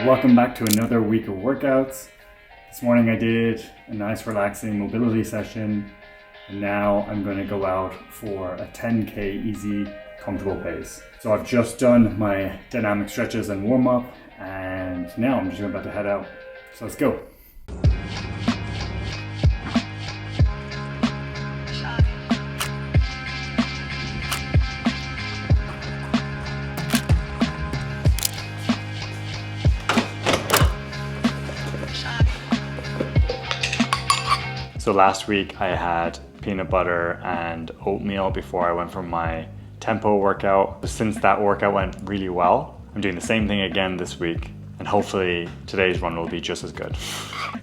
Welcome back to another week of workouts. This morning I did a nice relaxing mobility session, and now I'm going to go out for a 10k easy, comfortable pace. So I've just done my dynamic stretches and warm up, and now I'm just about to head out. So let's go. So last week I had peanut butter and oatmeal before I went for my tempo workout. Since that workout went really well, I'm doing the same thing again this week, and hopefully today's run will be just as good.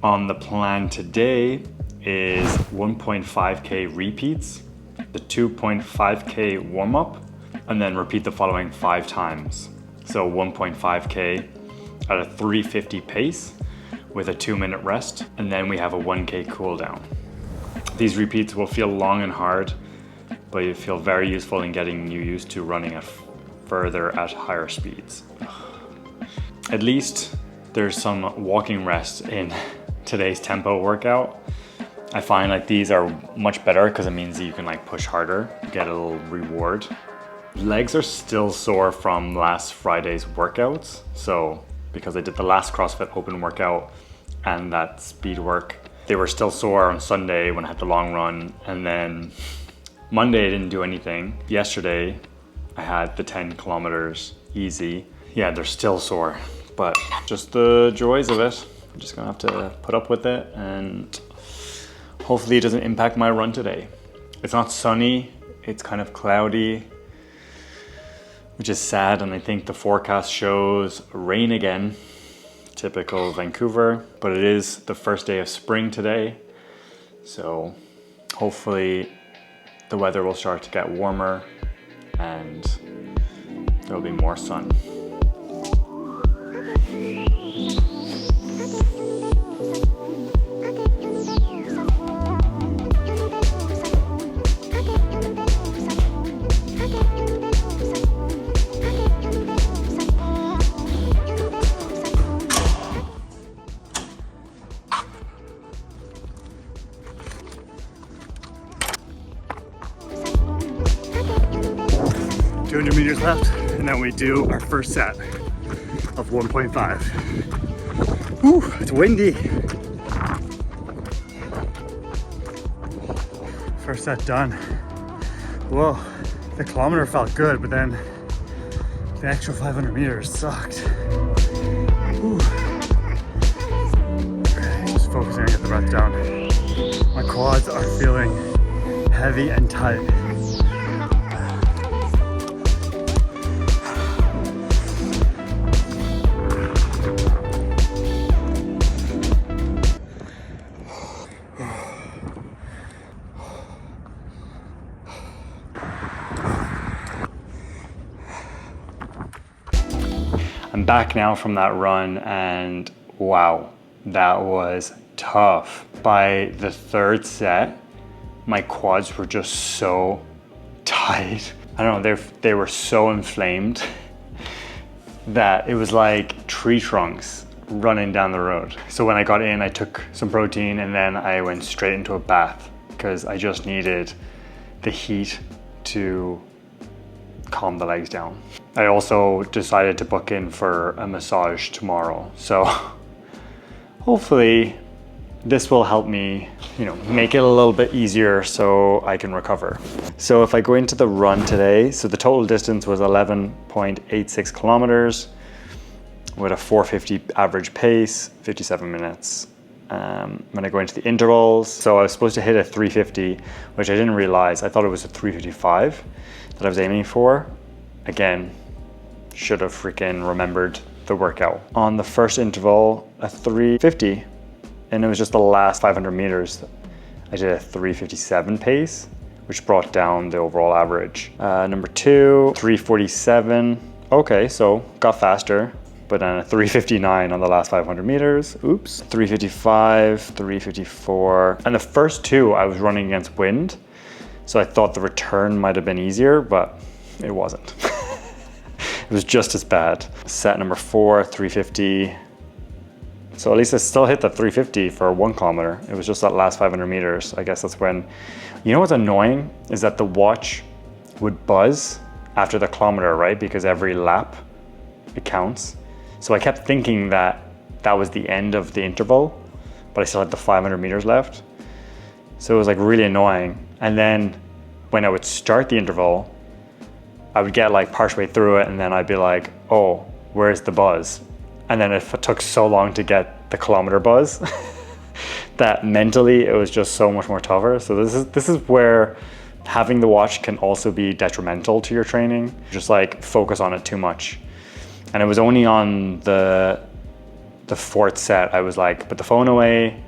On the plan today is 1.5k repeats, the 2.5k warm up, and then repeat the following 5 times. So 1.5k at a 350 pace with a 2-minute rest, and then we have a 1k cool down. These repeats will feel long and hard, but you feel very useful in getting you used to running further at higher speeds. At least there's some walking rest in today's tempo workout. I find like these are much better because it means that you can like push harder, get a little reward. Legs are still sore from last Friday's workouts, so because I did the last CrossFit open workout and that speed work, they were still sore on Sunday when I had the long run, and then Monday I didn't do anything. Yesterday I had the 10 kilometers easy. Yeah, they're still sore, but just the joys of it. I'm just gonna have to put up with it, and hopefully it doesn't impact my run today. It's not sunny, it's kind of cloudy, which is sad, and I think the forecast shows rain again, typical Vancouver, but it is the first day of spring today, so hopefully the weather will start to get warmer and there'll be more sun. Meters left, and then we do our first set of 1.5. Whew, it's windy. First set done. Whoa, the kilometer felt good, but then the extra 500 meters sucked. Whew. Just focusing to get the breath down. My quads are feeling heavy and tight. I'm back now from that run, and wow, that was tough. By the third set, my quads were just so tight. I don't know, they were so inflamed that it was like tree trunks running down the road. So when I got in, I took some protein and then I went straight into a bath because I just needed the heat to calm the legs down. I also decided to book in for a massage tomorrow. So hopefully this will help me, make it a little bit easier so I can recover. So if I go into the run today, so the total distance was 11.86 kilometers with a 4:50 average pace, 57 minutes. When I go into the intervals, so I was supposed to hit a 3:50, which I didn't realize. I thought it was a 3:55 that I was aiming for. Again, should have freaking remembered the workout. On the first interval, a 3:50, and it was just the last 500 meters. I did a 3:57 pace, which brought down the overall average. Number 2, 3:47. Okay, so got faster, but then a 3:59 on the last 500 meters. Oops, 3:55, 3:54. And the first 2, I was running against wind, so I thought the return might have been easier, but it wasn't. It was just as bad. Set number 4, 350. So at least I still hit the 350 for 1 kilometer. It was just that last 500 meters. I guess that's when, you know what's annoying is that the watch would buzz after the kilometer, right? Because every lap, it counts. So I kept thinking that that was the end of the interval, but I still had the 500 meters left. So it was like really annoying. And then when I would start the interval, I would get like partially through it and then I'd be like, oh, where's the buzz? And then it took so long to get the kilometer buzz that mentally it was just so much more tougher. So this is where having the watch can also be detrimental to your training. Just like focus on it too much. And it was only on the 4th set, I was like, put the phone away,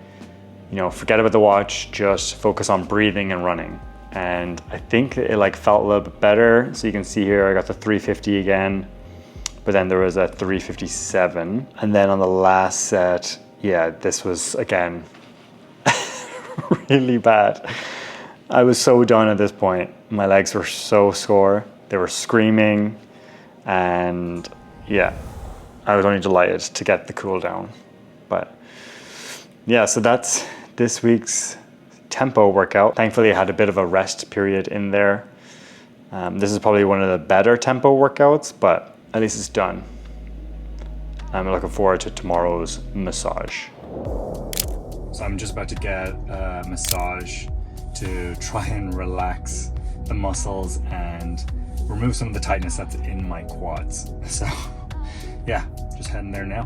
you know, forget about the watch, just focus on breathing and running. And I think it like felt a little bit better. So you can see here, I got the 350 again. But then there was a 357. And then on the last set, yeah, this was again, really bad. I was so done at this point. My legs were so sore. They were screaming. And yeah, I was only delighted to get the cool down. But yeah, so that's this week's tempo workout. Thankfully, I had a bit of a rest period in there. This is probably one of the better tempo workouts, but at least it's done. I'm looking forward to tomorrow's massage. So I'm just about to get a massage to try and relax the muscles and remove some of the tightness that's in my quads. So yeah, just heading there now.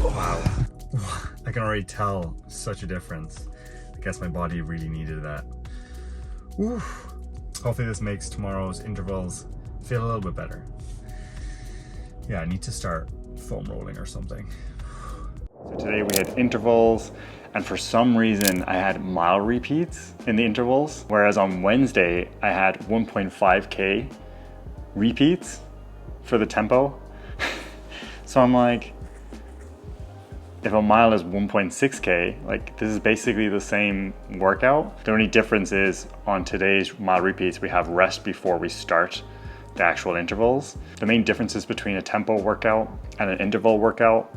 Wow, I can already tell such a difference. I guess my body really needed that. Oof. Hopefully this makes tomorrow's intervals feel a little bit better. Yeah, I need to start foam rolling or something. So today we had intervals, and for some reason I had mile repeats in the intervals, whereas on Wednesday I had 1.5K repeats for the tempo. So I'm like, if a mile is 1.6K, like this is basically the same workout. The only difference is on today's mile repeats, we have rest before we start the actual intervals. The main differences between a tempo workout and an interval workout,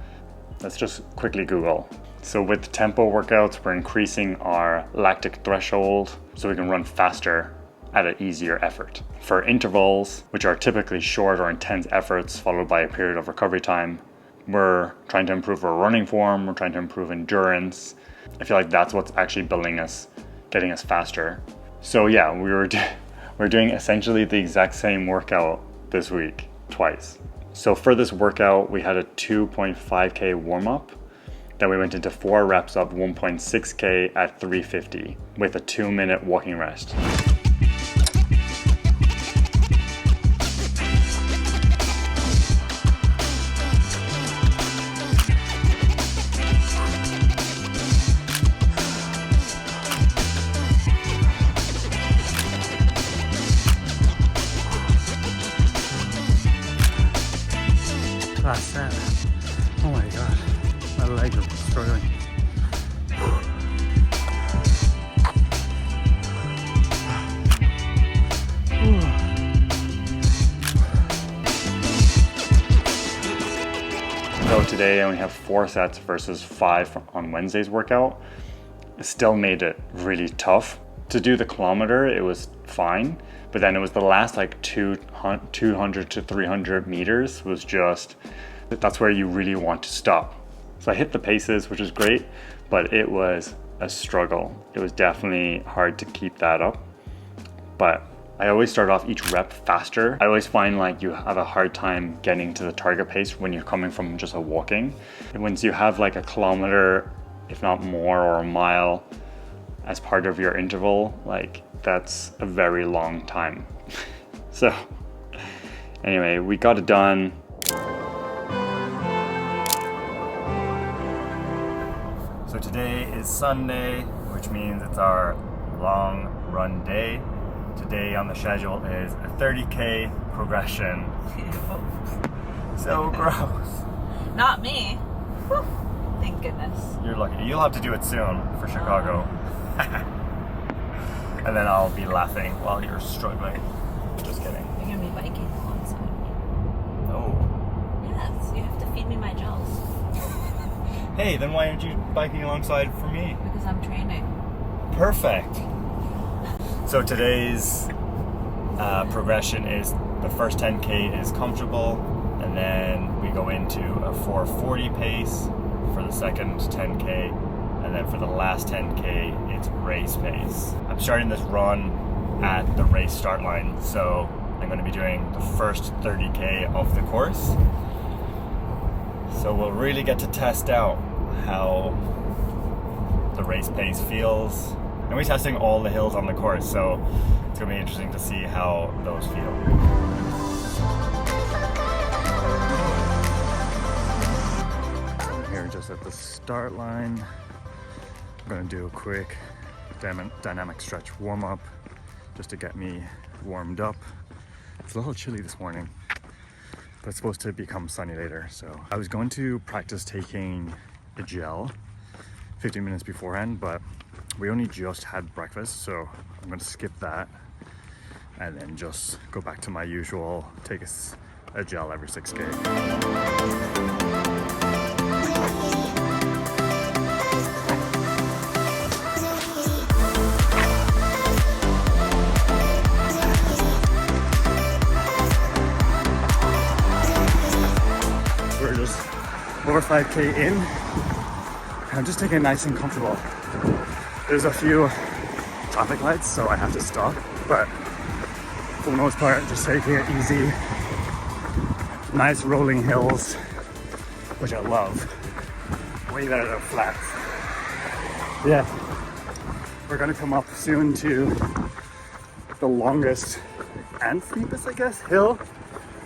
let's just quickly Google. So with the tempo workouts, we're increasing our lactic threshold so we can run faster at an easier effort. For intervals, which are typically short or intense efforts followed by a period of recovery time, we're trying to improve our running form, we're trying to improve endurance. I feel like that's what's actually building us, getting us faster. So yeah, we're doing essentially the exact same workout this week, twice. So for this workout, we had a 2.5K warm-up. Then we went into 4 reps of 1.6K at 350 with a 2-minute walking rest. Last set. Oh my god, my legs are struggling. So today I only have 4 sets versus 5 on Wednesday's workout. It still made it really tough. To do the kilometer, it was fine, but then it was the last like 200 to 300 meters was just, that's where you really want to stop. So I hit the paces, which is great, but it was a struggle. It was definitely hard to keep that up, but I always start off each rep faster. I always find like you have a hard time getting to the target pace when you're coming from just a walking. And once you have like a kilometer, if not more, or a mile as part of your interval, like that's a very long time. So anyway, we got it done. So today is Sunday, which means it's our long run day. Today on the schedule is a 30K progression. So gross. Not me. Whew. Thank goodness. You're lucky. You'll have to do it soon for Chicago. and then I'll be laughing while you're struggling. Just kidding. You're gonna be biking alongside me. Oh. Yes, you have to feed me my gels. Hey, then why aren't you biking alongside for me? Because I'm training. Perfect. So today's progression is the first 10K is comfortable, and then we go into a 4:40 pace for the second 10K, and then for the last 10K it's race pace. I'm starting this run at the race start line, so I'm going to be doing the first 30K of the course. So we'll really get to test out how the race pace feels. And we're testing all the hills on the course, so it's going to be interesting to see how those feel. I'm here just at the start line. I'm going to do a quick dynamic stretch warm-up just to get me warmed up. It's a little chilly this morning, but it's supposed to become sunny later. So I was going to practice taking a gel 15 minutes beforehand, but we only just had breakfast, so I'm going to skip that and then just go back to my usual take a gel every 6K. We're just over 5K in. I'm just taking it nice and comfortable. There's a few traffic lights, so I have to stop, but for the most part, just taking it easy. Nice rolling hills, which I love. Way better than flats. Yeah, we're gonna come up soon to the longest and steepest, I guess, hill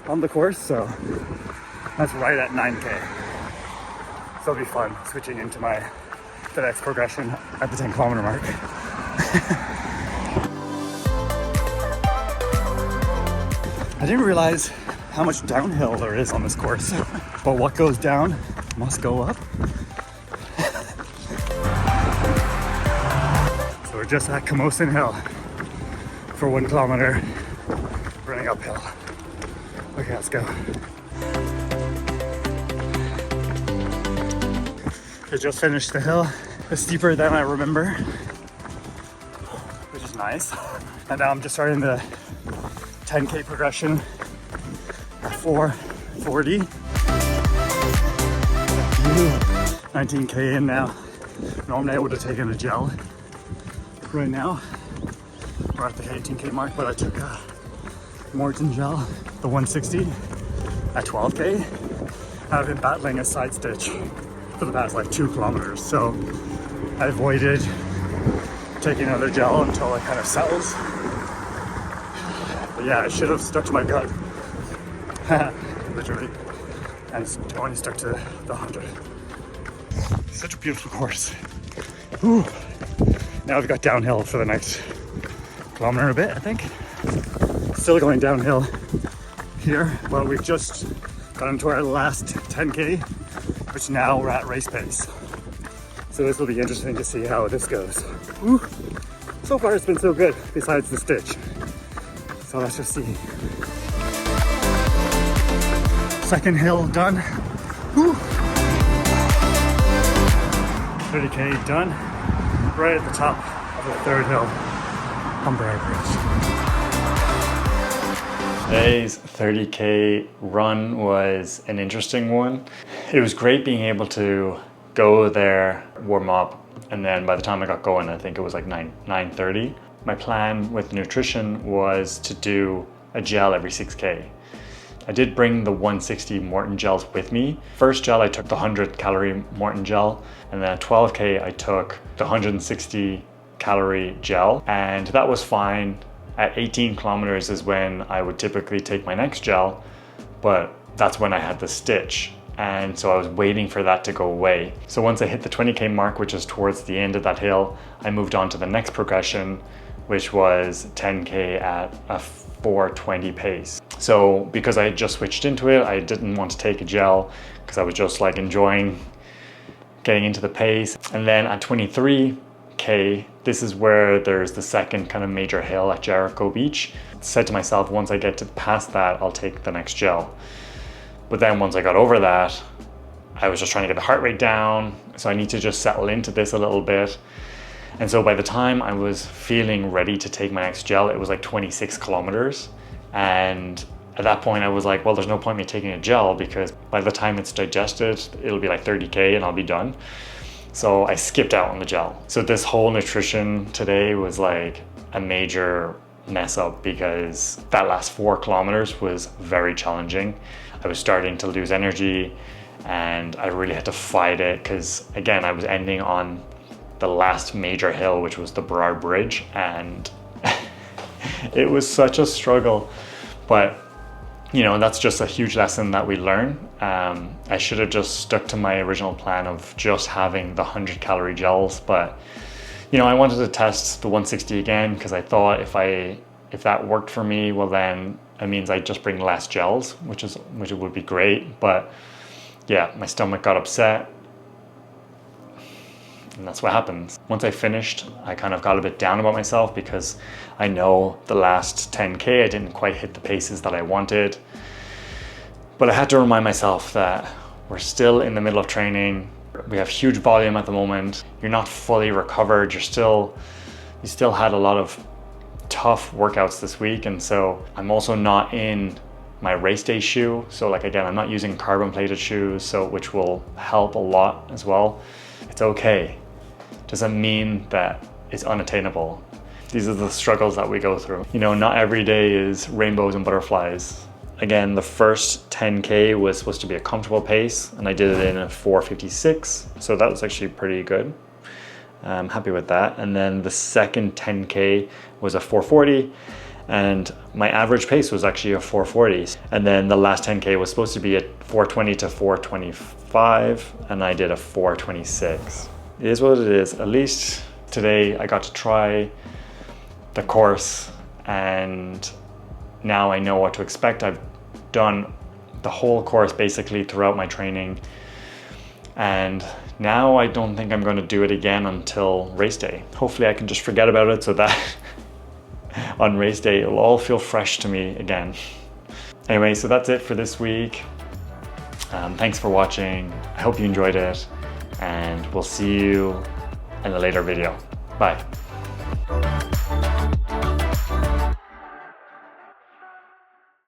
on the course, so that's right at 9K. So it'll be fun switching into the next progression at the 10-kilometer mark. I didn't realize how much downhill there is on this course, but what goes down must go up. So we're just at Camosun Hill for 1 kilometer, running uphill. Okay, let's go. I just finished the hill. It's steeper than I remember, which is nice. And now I'm just starting the 10K progression at 4:40. 19K in now. Normally I would have taken a gel right now. We're at the 18K mark, but I took a Morton gel, the 160 at 12K. I've been battling a side stitch for the past like 2 kilometers, so I avoided taking another gel until it kind of settles. But yeah, I should have stuck to my gut. Literally. And it's only stuck to the 100. Such a beautiful course. Whew. Now we've got downhill for the next kilometer and a bit, I think. Still going downhill here, but we've just got into our last 10K, which now we're at race pace. So this will be interesting to see how this goes. Whew. So far it's been so good, besides the stitch. So let's just see. Second hill done. Whew. 30K done. Right at the top of the third hill. Humber Bridge. Today's 30K run was an interesting one. It was great being able to go there, warm up, and then by the time I got going, I think it was like 9:30. My plan with nutrition was to do a gel every 6K. I did bring the 160 Morton gels with me. First gel, I took the 100 calorie Morton gel, and then at 12K, I took the 160 calorie gel, and that was fine. At 18 kilometers is when I would typically take my next gel, but that's when I had the stitch. And so I was waiting for that to go away. So once I hit the 20K mark, which is towards the end of that hill, I moved on to the next progression, which was 10K at a 4:20 pace. So because I had just switched into it, I didn't want to take a gel because I was just like enjoying getting into the pace. And then at 23K, K. This is where there's the second kind of major hill at Jericho Beach. Said to myself, once I get to past that, I'll take the next gel. But then once I got over that, I was just trying to get the heart rate down. So I need to just settle into this a little bit. And so by the time I was feeling ready to take my next gel, it was like 26 kilometers. And at that point I was like, well, there's no point in me taking a gel because by the time it's digested, it'll be like 30K and I'll be done. So I skipped out on the gel. So this whole nutrition today was like a major mess up because that last 4 kilometers was very challenging. I was starting to lose energy and I really had to fight it because again, I was ending on the last major hill, which was the Burrard Bridge, and it was such a struggle. But you know, that's just a huge lesson that we learn. I should have just stuck to my original plan of just having the 100 calorie gels, but you know, I wanted to test the 160 again because I thought if that worked for me, well then it means I just bring less gels, which would be great. But yeah, my stomach got upset. And that's what happens. Once I finished, I kind of got a bit down about myself because I know the last 10K I didn't quite hit the paces that I wanted. But I had to remind myself that we're still in the middle of training. We have huge volume at the moment. You're not fully recovered. You still had a lot of tough workouts this week. And so I'm also not in my race day shoe. So like, again, I'm not using carbon plated shoes, which will help a lot as well. It's okay. Doesn't mean that it's unattainable. These are the struggles that we go through. You know, not every day is rainbows and butterflies. Again, the first 10K was supposed to be a comfortable pace and I did it in a 4:56. So that was actually pretty good. I'm happy with that. And then the second 10K was a 4:40 and my average pace was actually a 4:40. And then the last 10K was supposed to be at 4:20 to 4:25 and I did a 4:26. It is what it is. At least today I got to try the course and now I know what to expect. I've done the whole course basically throughout my training, and now I don't think I'm going to do it again until race day. Hopefully I can just forget about it so that on race day it'll all feel fresh to me again. Anyway, so that's it for this week. Thanks for watching. I hope you enjoyed it and we'll see you in a later video. Bye.